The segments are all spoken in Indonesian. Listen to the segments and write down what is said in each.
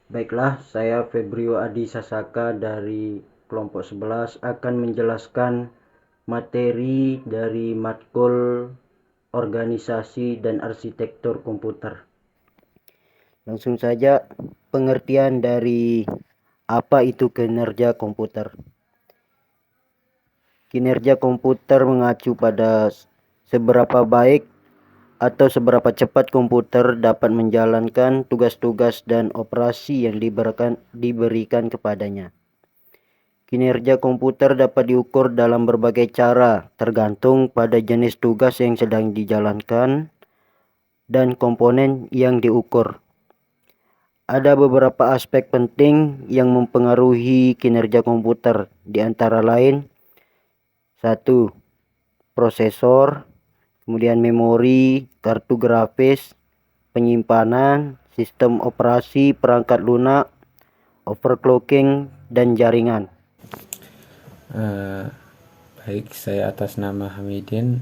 Baiklah, saya Febrio Adi Sasaka dari kelompok 11 akan menjelaskan materi dari matkul organisasi dan arsitektur komputer. Langsung saja, pengertian dari apa itu kinerja komputer. Kinerja komputer mengacu pada seberapa baik atau seberapa cepat komputer dapat menjalankan tugas-tugas dan operasi yang diberikan kepadanya. Kinerja komputer dapat diukur dalam berbagai cara, tergantung pada jenis tugas yang sedang dijalankan dan komponen yang diukur. Ada beberapa aspek penting yang mempengaruhi kinerja komputer, di antara lain 1. Prosesor, kemudian memori, kartu grafis, penyimpanan, sistem operasi, perangkat lunak, overclocking, dan jaringan. Baik, saya atas nama Hamidin,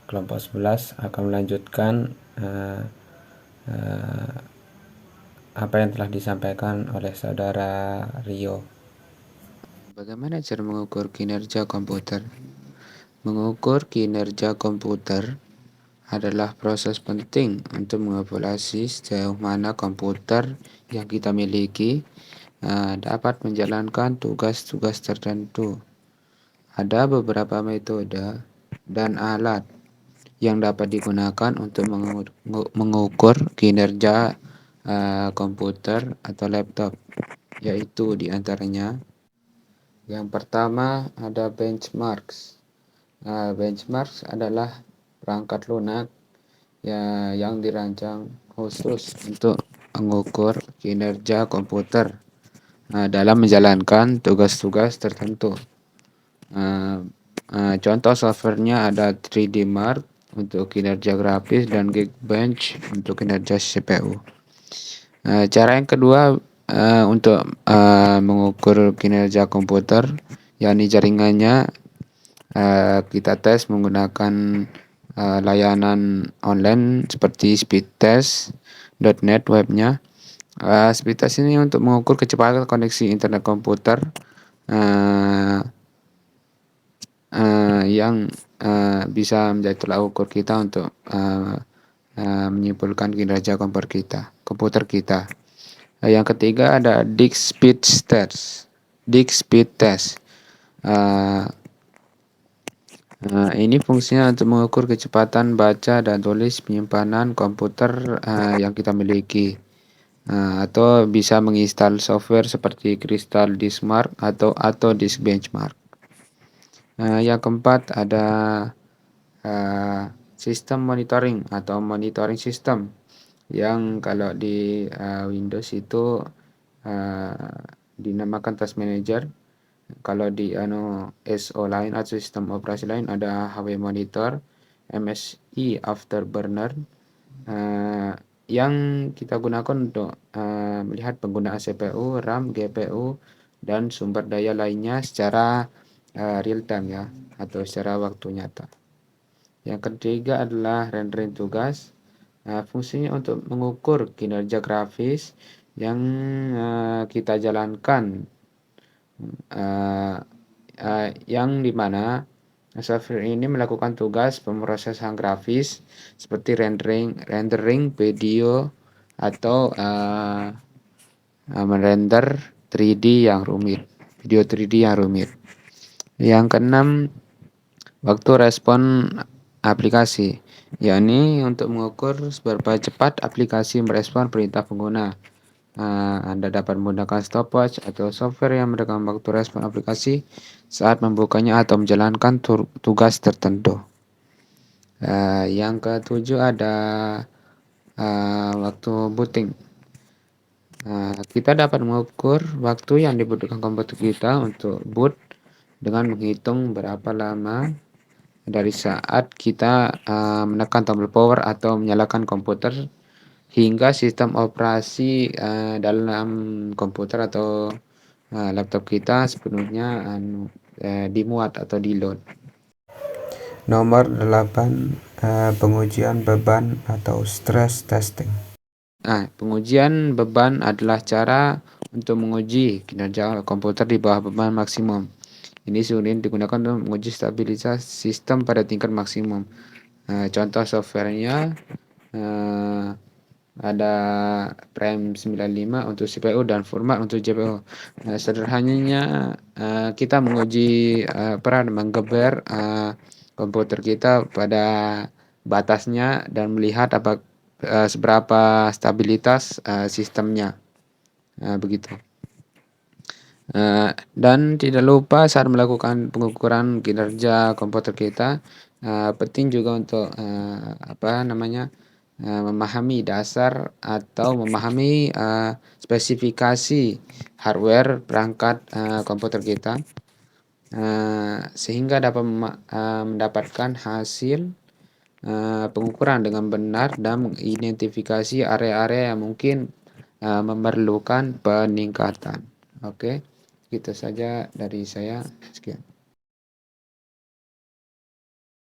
kelompok 11 akan melanjutkan apa yang telah disampaikan oleh saudara Rio. Bagaimana cara mengukur kinerja komputer? Mengukur kinerja komputer adalah proses penting untuk mengevaluasi sejauh mana komputer yang kita miliki dapat menjalankan tugas-tugas tertentu. Ada beberapa metode dan alat yang dapat digunakan untuk mengukur kinerja komputer atau laptop, yaitu diantaranya yang pertama ada benchmarks. Benchmarks adalah perangkat lunak yang dirancang khusus untuk mengukur kinerja komputer dalam menjalankan tugas-tugas tertentu. Contoh softwarenya ada 3D Mark untuk kinerja grafis dan Geekbench untuk kinerja CPU. Cara yang kedua untuk mengukur kinerja komputer, yakni jaringannya, kita tes menggunakan layanan online seperti speedtest.net webnya. Speedtest ini untuk mengukur kecepatan koneksi internet komputer yang bisa menjadi tolak ukur kita untuk menyimpulkan kinerja komputer kita. Yang ketiga ada Disk Speed Test. Ini fungsinya untuk mengukur kecepatan baca dan tulis penyimpanan komputer yang kita miliki, atau bisa menginstal software seperti Crystal Disk Mark atau Disk Benchmark. Yang keempat ada sistem monitoring atau monitoring system, yang kalau di Windows itu dinamakan Task Manager. Kalau di SO lain atau sistem operasi lain ada HW Monitor, MSI Afterburner, yang kita gunakan untuk melihat penggunaan CPU, RAM, GPU, dan sumber daya lainnya secara real time ya, atau secara waktu nyata. Yang ketiga adalah rendering tugas. Fungsinya untuk mengukur kinerja grafis yang kita jalankan, yang dimana software ini melakukan tugas pemrosesan grafis seperti rendering video atau merender 3D yang rumit, video 3D yang rumit. Yang keenam, waktu respon aplikasi, yakni untuk mengukur seberapa cepat aplikasi merespon perintah pengguna. Anda dapat menggunakan stopwatch atau software yang merekam waktu respon aplikasi saat membukanya atau menjalankan tugas tertentu. Yang ketujuh ada waktu booting. Kita dapat mengukur waktu yang dibutuhkan komputer kita untuk boot dengan menghitung berapa lama dari saat kita menekan tombol power atau menyalakan komputer hingga sistem operasi dalam komputer atau laptop kita sepenuhnya dimuat atau di-load. Nomor 8, pengujian beban atau stress testing. Pengujian beban adalah cara untuk menguji kinerja komputer di bawah beban maksimum. Ini sering digunakan untuk menguji stabilitas sistem pada tingkat maksimum. Contoh softwarenya ada RAM 95 untuk CPU dan format untuk GPU. Sederhananya kita menguji menggeber komputer kita pada batasnya dan melihat seberapa stabilitas sistemnya. Begitu. Dan tidak lupa saat melakukan pengukuran kinerja komputer kita, penting juga untuk memahami dasar atau memahami spesifikasi hardware perangkat komputer kita, sehingga dapat mendapatkan hasil pengukuran dengan benar dan mengidentifikasi area-area yang mungkin memerlukan peningkatan. Oke, gitu saja dari saya. Sekian.